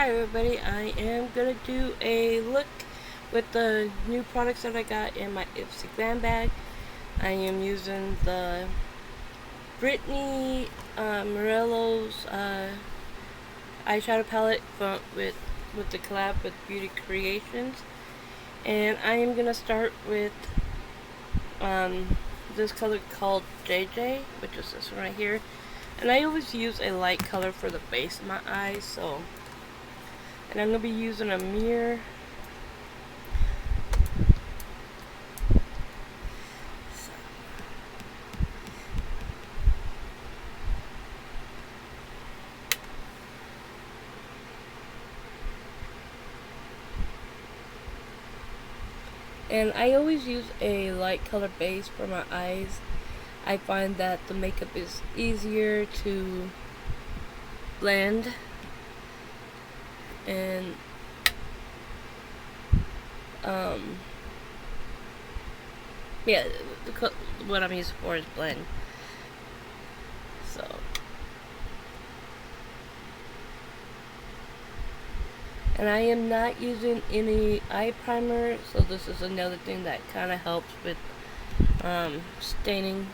Hi everybody, I am going to do a look with the new products that I got in my Ipsy Glam bag. I am using the Brittany Morello's eyeshadow palette with the collab with Beaute Creations. And I am going to start with this color called JJ, which is this one right here. And I always use a light color for the base of my eyes, so... And I'm going to be using a mirror. And I always use a light color base for my eyes. I find that the makeup is easier to blend. And yeah, what I'm using for is blend. So and I am not using any eye primer, so this is another thing that kind of helps with staining.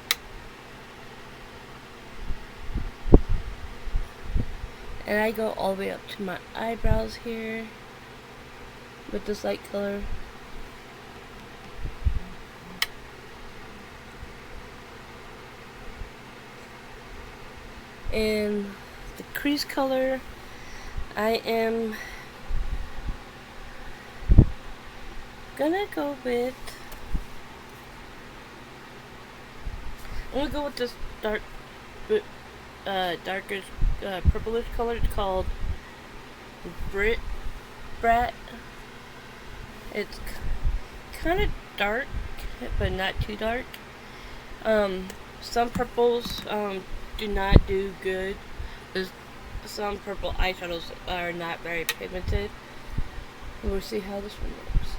And I go all the way up to my eyebrows here with this light color. And the crease color, I am gonna go with, this darker purplish color. It's called Brat. It's kind of dark, but not too dark. Some purples do not do good. Some purple eyeshadows are not very pigmented. We'll see how this one looks.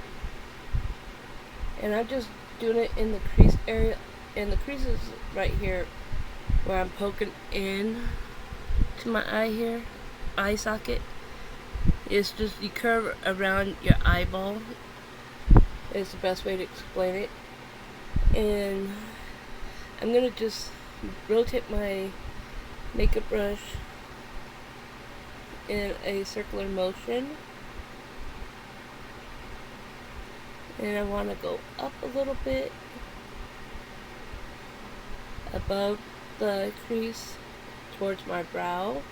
And I'm just doing it in the crease area, and the creases right here where I'm poking in to my eye here, eye socket. It's just you curve around your eyeball. It's the best way to explain it. And I'm gonna just rotate my makeup brush in a circular motion. And I want to go up a little bit above the crease towards my brow.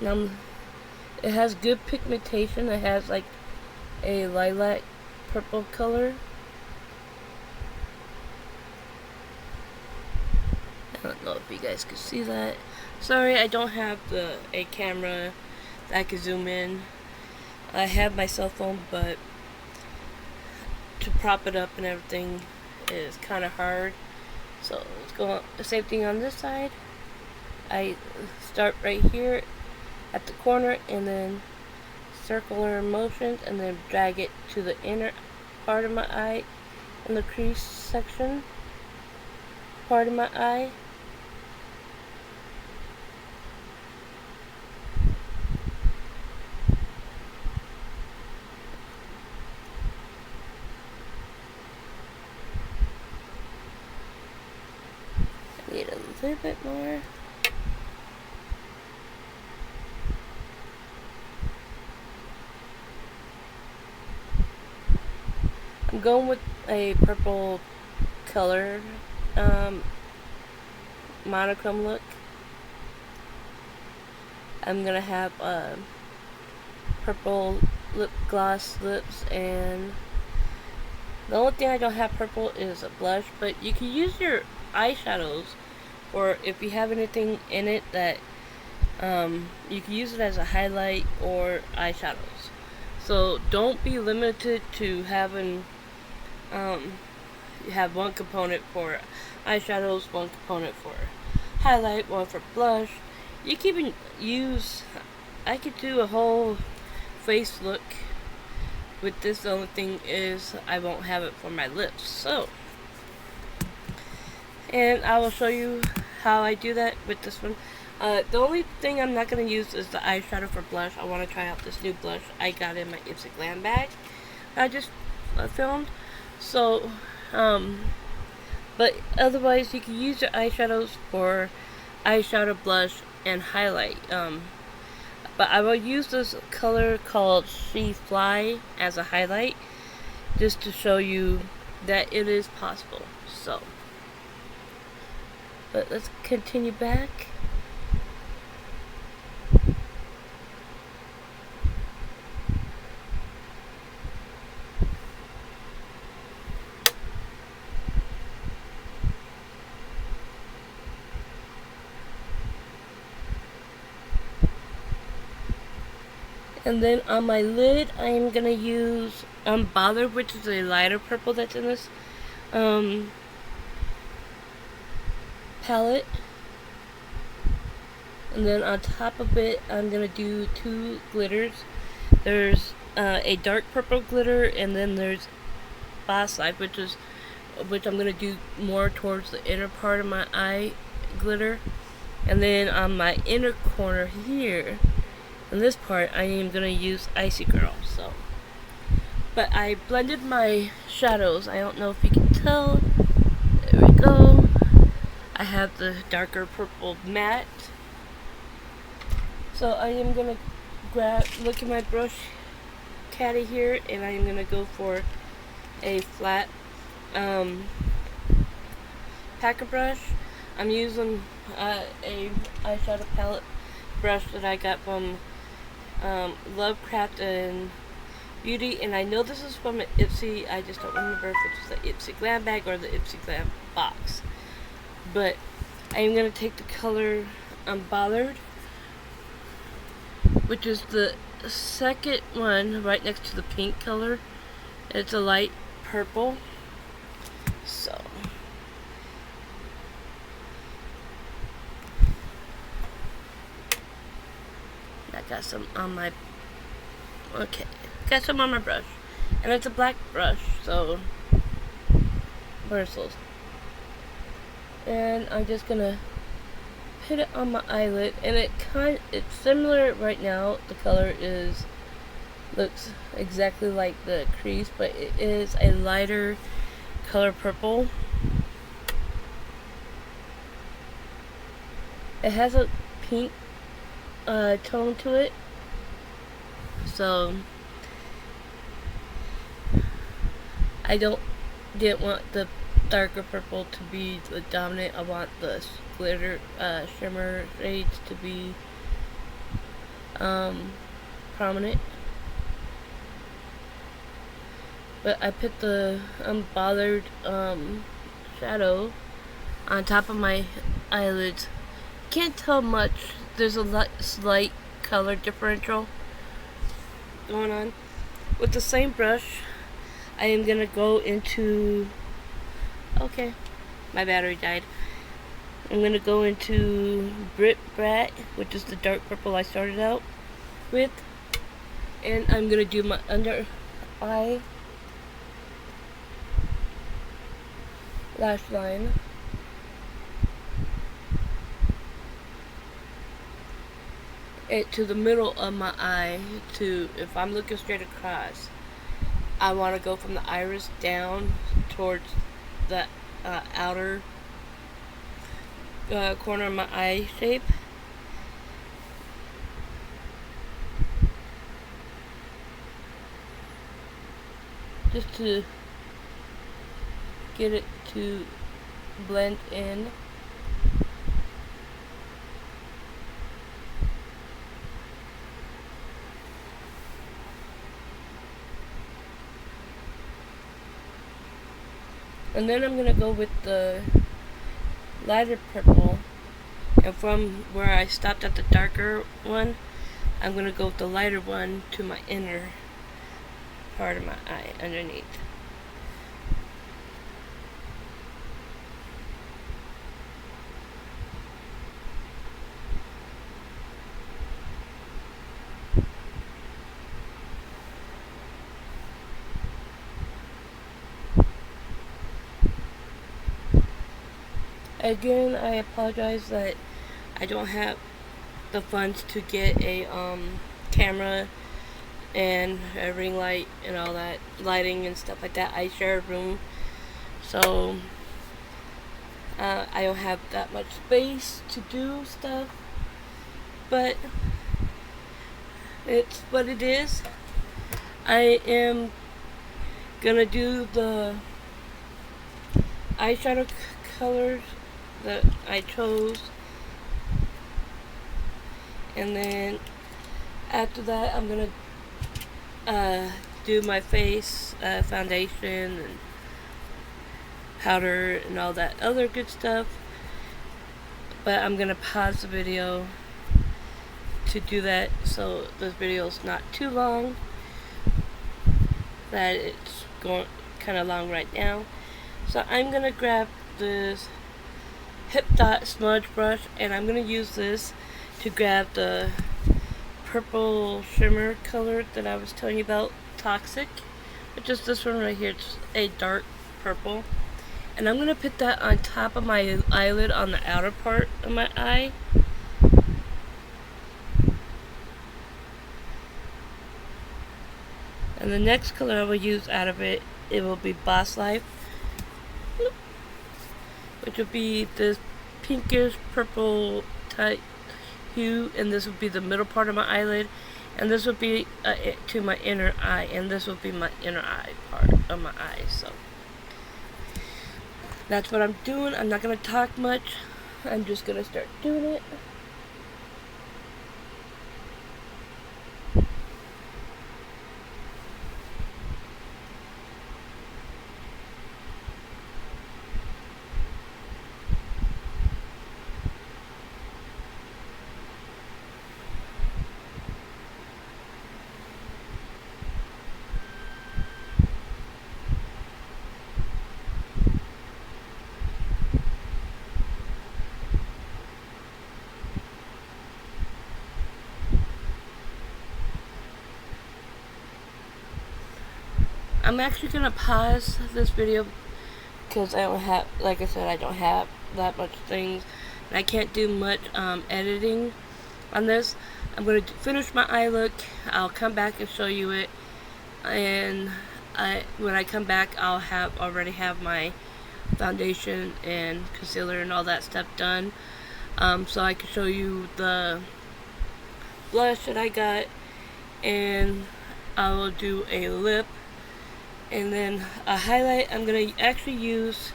Now, it has good pigmentation. It has like a lilac purple color. I don't know if you guys can see that. Sorry, I don't have a camera that I can zoom in. I have my cell phone, but to prop it up and everything is kind of hard. So let's go on. The same thing on this side. I start right here at the corner and then circular motions and then drag it to the inner part of my eye in the crease section part of my eye. Need a little bit more. I'm going with a purple color monochrome look. I'm gonna have purple lip gloss lips, and the only thing I don't have purple is a blush, but you can use your eyeshadows, or if you have anything in it that you can use it as a highlight or eyeshadows. So don't be limited to having you have one component for eyeshadows, one component for highlight, one for blush. You can even use, I could do a whole face look with this. The only thing is I won't have it for my lips. So, and I will show you how I do that with this one. The only thing I'm not going to use is the eyeshadow for blush. I want to try out this new blush I got in my Ipsy Glam bag I just filmed. So, but otherwise you can use your eyeshadows for eyeshadow, blush, and highlight. But I will use this color called She Fly as a highlight, just to show you that it is possible. So, but let's continue back. And then on my lid, I'm gonna use Unbothered, which is a lighter purple that's in this palette. And then on top of it, I'm gonna do two glitters. There's a dark purple glitter, and then there's Boss Life, which I'm gonna do more towards the inner part of my eye glitter. And then on my inner corner here, in this part, I am gonna use Icy Girl. So, but I blended my shadows. I don't know if you can tell. There we go. I have the darker purple matte. So I am gonna look at my brush caddy here, and I am gonna go for a flat packer brush. I'm using a eyeshadow palette brush that I got from Lovecraft and Beaute, and I know this is from an Ipsy. I just don't remember if it's the Ipsy Glam bag or the Ipsy Glam box. But I am going to take the color Unbothered, which is the second one right next to the pink color. It's a light purple. So I got some on my brush, and it's a black brush, so bristles. And I'm just gonna put it on my eyelid, and it's similar right now. The color looks exactly like the crease, but it is a lighter color purple. It has a pink tone to it, so I didn't want the darker purple to be the dominant. I want the glitter shimmer shades to be prominent. But I put the Unbothered shadow on top of my eyelids. Can't tell much. There's a slight color differential going on. With the same brush, I am gonna go into, okay, my battery died. I'm gonna go into Brit Brat, which is the dark purple I started out with, and I'm gonna do my under eye lash line. It to the middle of my eye. If I'm looking straight across, I want to go from the iris down towards the outer corner of my eye shape. Just to get it to blend in. And then I'm going to go with the lighter purple, and from where I stopped at the darker one, I'm going to go with the lighter one to my inner part of my eye underneath. again, I apologize that I don't have the funds to get a camera and a ring light and all that lighting and stuff like that. I share a room, so I don't have that much space to do stuff, but it's what it is. I am gonna do the eyeshadow colors that I chose, and then after that I'm gonna do my face, foundation and powder and all that other good stuff. But I'm gonna pause the video to do that, so this video is not too long, that it's going kind of long right now. So I'm gonna grab this Hipdot smudge brush, and I'm gonna use this to grab the purple shimmer color that I was telling you about, Toxic, which is this one right here. It's a dark purple, and I'm gonna put that on top of my eyelid on the outer part of my eye. And the next color I will use out of it, it will be Boss Life, which will be this pinkish purple type hue, and this will be the middle part of my eyelid, and this will be to my inner eye, and this will be my inner eye part of my eye. So that's what I'm doing. I'm not going to talk much. I'm just going to start doing it. I'm actually gonna pause this video because I don't have, like I said, I don't have that much things, and I can't do much editing on this. I'm gonna finish my eye look. I'll come back and show you it, and when I come back, I'll already have my foundation and concealer and all that stuff done, so I can show you the blush that I got, and I will do a lip. And then a highlight, I'm going to actually use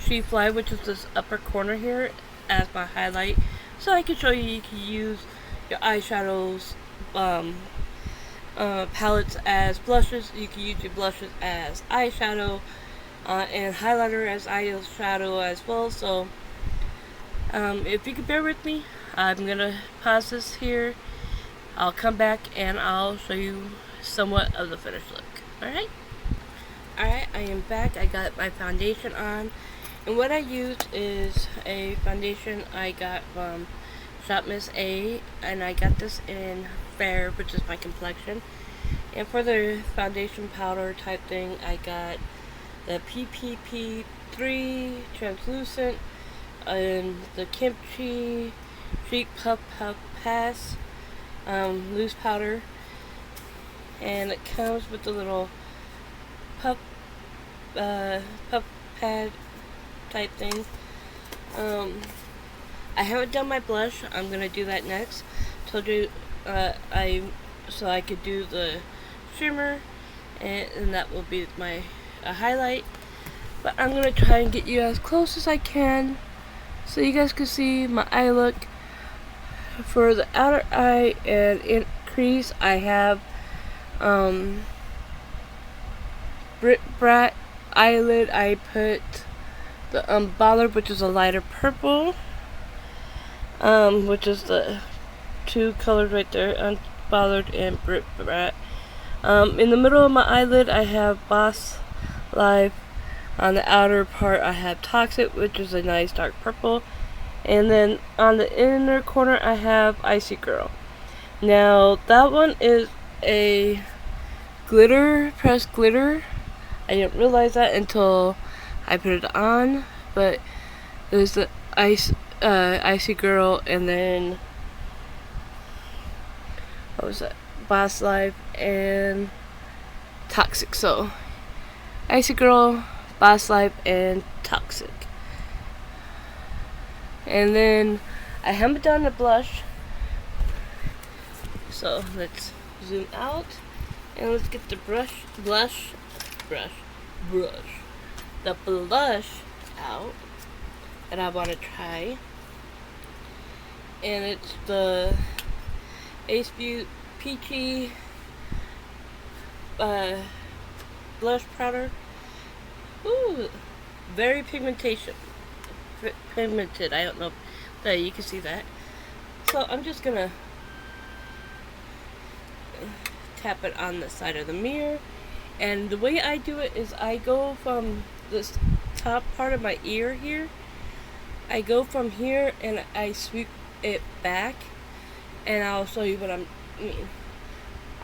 She Fly, which is this upper corner here, as my highlight. So I can show you can use your eyeshadows, palettes as blushes. You can use your blushes as eyeshadow, and highlighter as eyeshadow as well. So if you could bear with me, I'm going to pause this here. I'll come back and I'll show you somewhat of the finished look. Alright, I am back. I got my foundation on, and what I used is a foundation I got from Shop Miss A, and I got this in Fair, which is my complexion. And for the foundation powder type thing, I got the PPP3 translucent and the KimChi Chic Puff Pass loose powder. And it comes with the little puff pad type thing. I haven't done my blush. I'm gonna do that next. Told you so I could do the shimmer, and that will be my highlight. But I'm gonna try and get you as close as I can so you guys can see my eye look. For the outer eye and in crease, I have Brat eyelid. I put the Bollard, which is a lighter purple, which is the two colors right there, Bollard and Brat. In the middle of my eyelid, I have Boss Life. On the outer part, I have Toxic, which is a nice dark purple, and then on the inner corner, I have Icy Girl. Now that one is a glitter, pressed glitter. I didn't realize that until I put it on, but there's the Icy Girl, and then what was that? Boss Life and Toxic. So Icy Girl, Boss Life, and Toxic. And then I haven't done the blush, so let's zoom out and let's get the blush out that I want to try. And it's the Beaute Peachy blush powder. Ooh, very pigmented. I don't know that you can see that. So I'm just gonna tap it on the side of the mirror, and the way I do it is I go from this top part of my ear here. I go from here and I sweep it back, and I'll show you what I mean.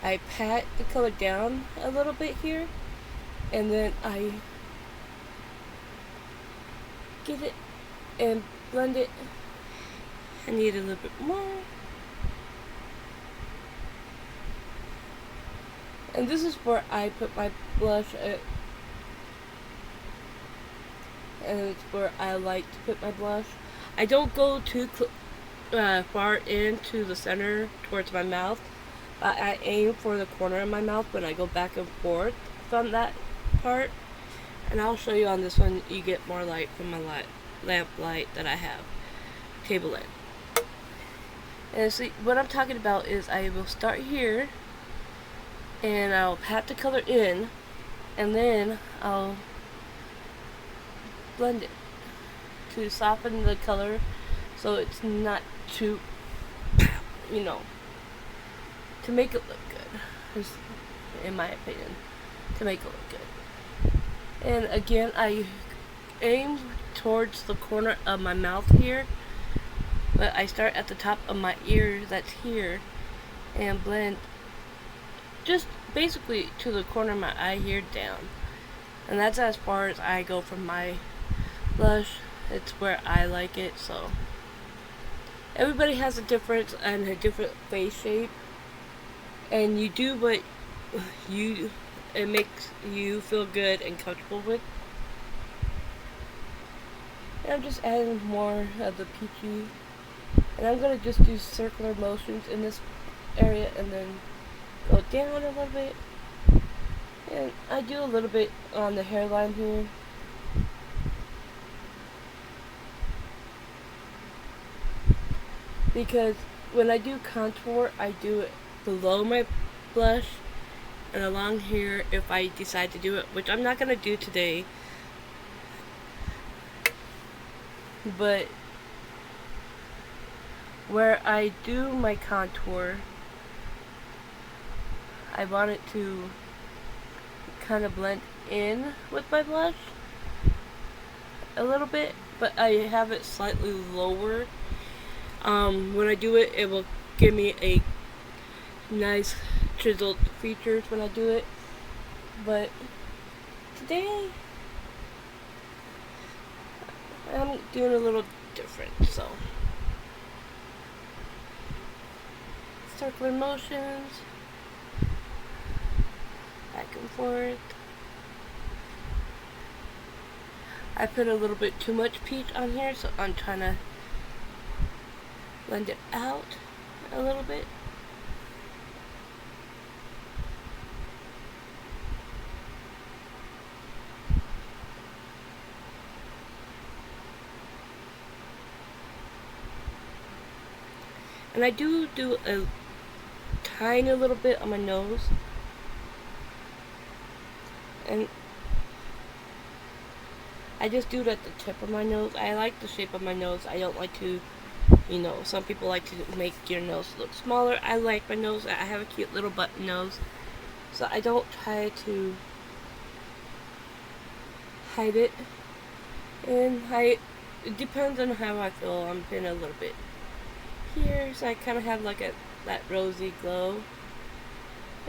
I pat the color down a little bit here, and then I get it and blend it. I need a little bit more. And this is where I put my blush at, and it's where I like to put my blush. I don't go too far into the center towards my mouth, but I aim for the corner of my mouth when I go back and forth from that part. And I'll show you on this one, you get more light from my lamp light that I have, table lamp. And see, what I'm talking about is I will start here, and I'll pat the color in, and then I'll blend it to soften the color so it's not too, you know, to make it look good, in my opinion, to make it look good. And again, I aim towards the corner of my mouth here, but I start at the top of my ear that's here and blend just basically to the corner of my eye here down. And that's as far as I go from my blush. It's where I like it. So everybody has a difference and a different face shape, and you do what it makes you feel good and comfortable with. And I'm just adding more of the Peachy, and I'm gonna just do circular motions in this area and then go down a little bit, and I do a little bit on the hairline here. Because when I do contour, I do it below my blush and along here if I decide to do it, which I'm not going to do today. But where I do my contour, I want it to kind of blend in with my blush a little bit, but I have it slightly lower. When I do it, it will give me a nice chiseled features when I do it. But today, I'm doing a little different, so circular motions, back and forth. I put a little bit too much peach on here, so I'm trying to blend it out a little bit. And I do a tiny little bit on my nose. And I just do it at the tip of my nose. I like the shape of my nose. I don't like to, you know, some people like to make your nose look smaller. I like my nose. I have a cute little button nose. So I don't try to hide it. And it depends on how I feel. I'm feeling a little bit here, so I kind of have like that rosy glow.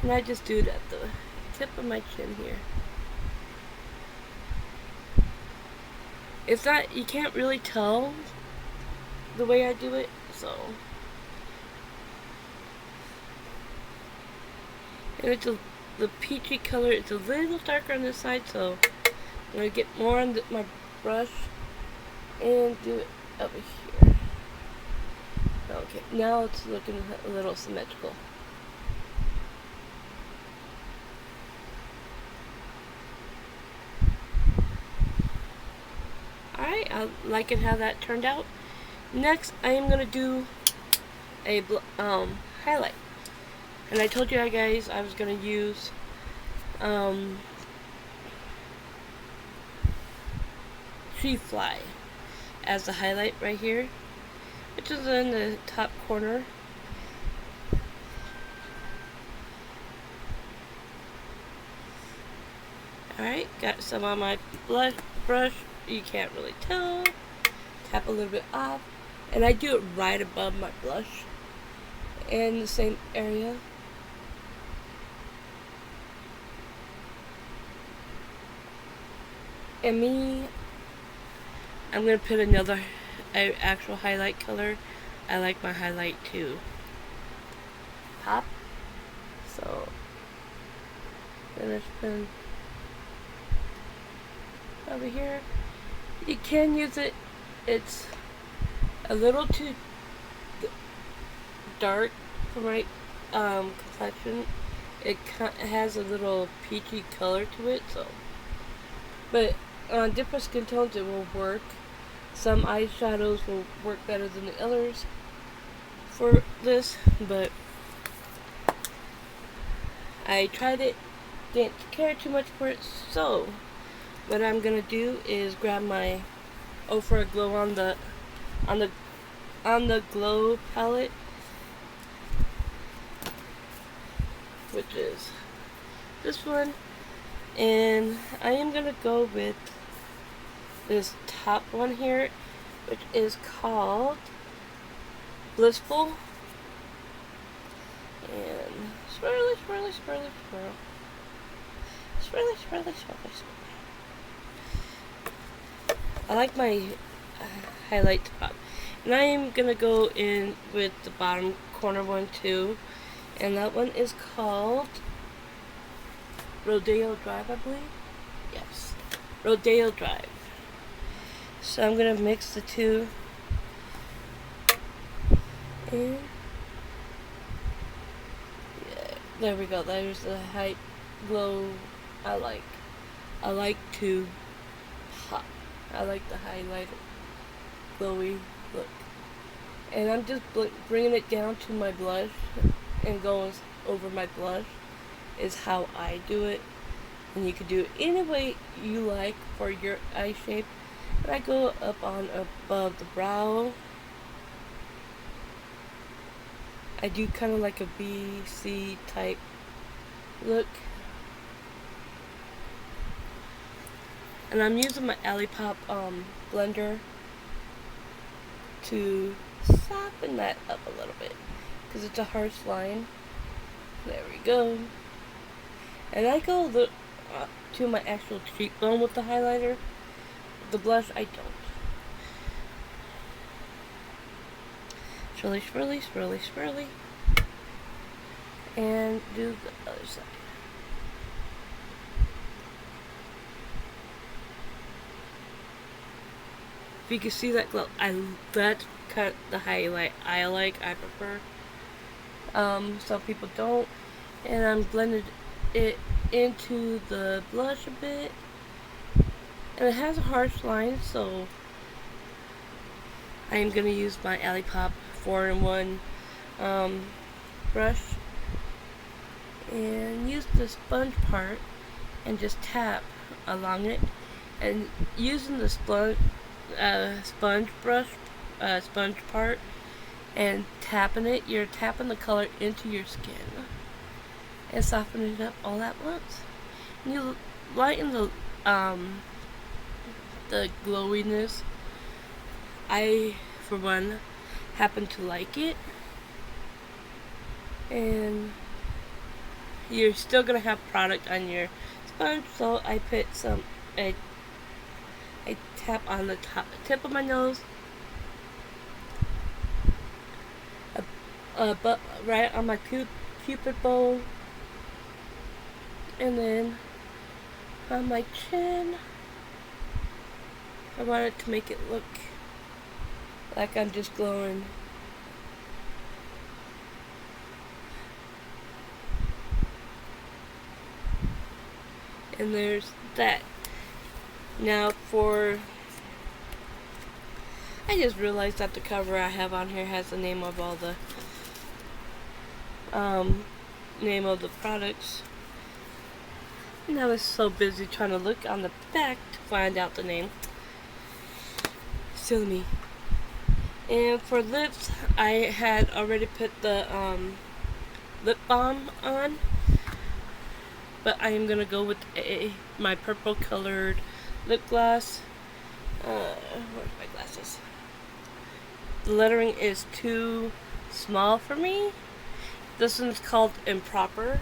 And I just do it at the tip of my chin here. It's not, you can't really tell the way I do it, so. And it's the peachy color, it's a little darker on this side, so I'm going to get more on my brush and do it over here. Okay, now it's looking a little symmetrical. Alright, I like it how that turned out. Next, I am going to do a highlight. And I told you guys I was going to use Tree Fly as the highlight right here, which is in the top corner. Alright, got some on my blush brush. You can't really tell. Tap a little bit off. And I do it right above my blush. In the same area. And I'm going to put another actual highlight color. I like my highlight to pop. So, finish pen over here. You can use it. It's a little too dark for my complexion. It has a little peachy color to it, so. But on different skin tones, it will work. Some eyeshadows will work better than the others for this, but I tried it, didn't care too much for it, so what I'm gonna do is grab my Ofra Glow on the Glow palette, which is this one, and I am gonna go with this top one here, which is called Blissful, and swirly, swirly, swirly, swirl, swirly, swirly, swirly, swirly. I like my highlight to pop, and I am gonna go in with the bottom corner one too, and that one is called Rodeo Drive, I believe. Yes, Rodeo Drive. So I'm gonna mix the two, and yeah, there we go. There's the high glow I like. I like to pop. I like the highlighter glowy look, and I'm just bringing it down to my blush and going over my blush is how I do it, and you can do it any way you like for your eye shape. But I go up on above the brow. I do kind of like a BC type look, and I'm using my Olipop blender to soften that up a little bit because it's a harsh line. There we go. And I go to my actual cheekbone with the highlighter. The blush, I don't. Swirly, swirly, swirly, swirly. And do the other side. If you can see that glow, that's kind of the highlight I prefer. Some people don't. And I'm blended it into the blush a bit. And it has a harsh line, so I am going to use my Olipop 4-in-1 brush and use the sponge part and just tap along it, and using the sponge part and tapping it, you're tapping the color into your skin and softening it up all at once. And you lighten the glowiness. I, for one, happen to like it, and you're still gonna have product on your sponge, so I put I tap on the tip of my nose, but right on my cupid bowl, and then on my chin. I wanted to make it look like I'm just glowing. And there's that. Now I just realized that the cover I have on here has the name of all the name of the products. And I was so busy trying to look on the back to find out the name. Silly me. And for lips, I had already put the lip balm on, but I am gonna go with my purple colored lip gloss. Where's my glasses? The lettering is too small for me. This one's called Improper.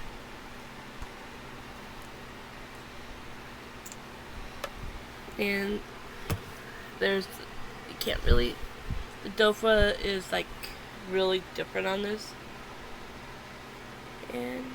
And there's, you can't really, the dofa is like really different on this. And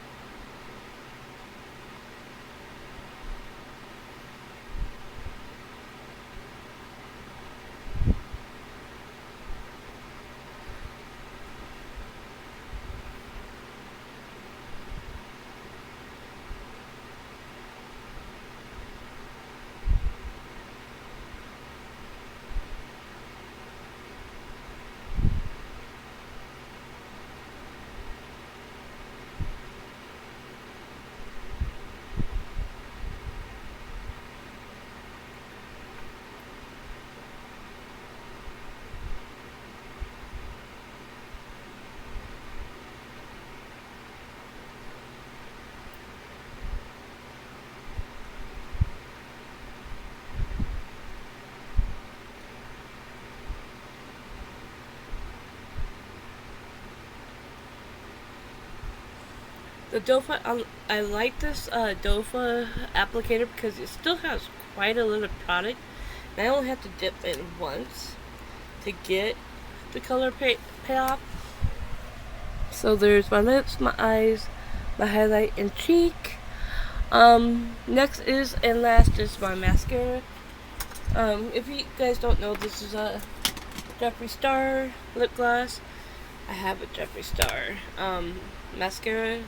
the dofa, I like this dofa applicator because it still has quite a little product. And I only have to dip in once to get the color payoff. So there's my lips, my eyes, my highlight, and cheek. Next is, and last is my mascara. If you guys don't know, this is a Jeffree Star lip gloss. I have a Jeffree Star mascara.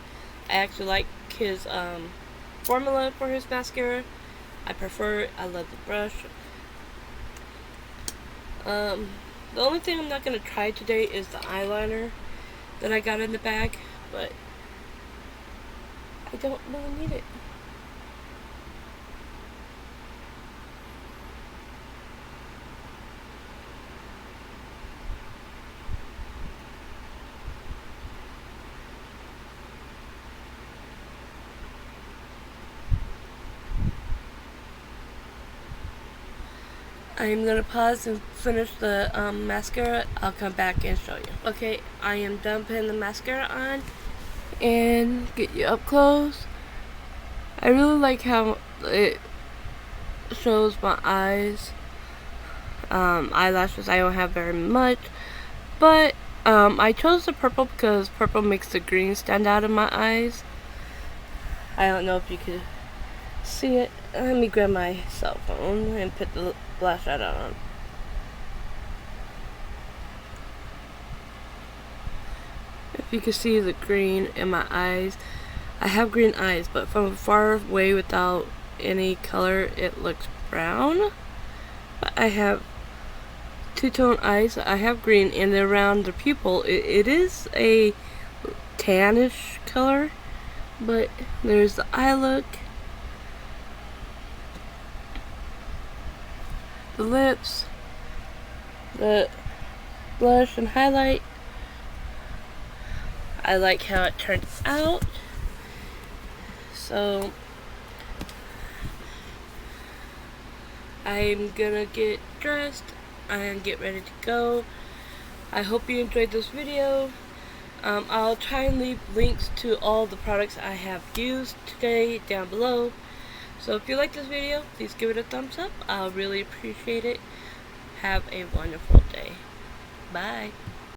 I actually like his formula for his mascara. I prefer it. I love the brush. The only thing I'm not going to try today is the eyeliner that I got in the bag, but I don't really need it. I'm gonna pause and finish the mascara. I'll come back and show you. Okay, I am done putting the mascara on and get you up close. I really like how it shows my eyes. Eyelashes, I don't have very much, but I chose the purple because purple makes the green stand out in my eyes. I don't know if you could see it. Let me grab my cell phone and put the flashlight on. If you can see the green in my eyes, I have green eyes, but from far away without any color it looks brown. But I have two-tone eyes. I have green, and around the pupil it is a tannish color, but there's the eye look, the lips, the blush and highlight. I like how it turns out. So I'm gonna get dressed and get ready to go. I hope you enjoyed this video. I'll try and leave links to all the products I have used today down below. So if you like this video, please give it a thumbs up. I'll really appreciate it. Have a wonderful day. Bye.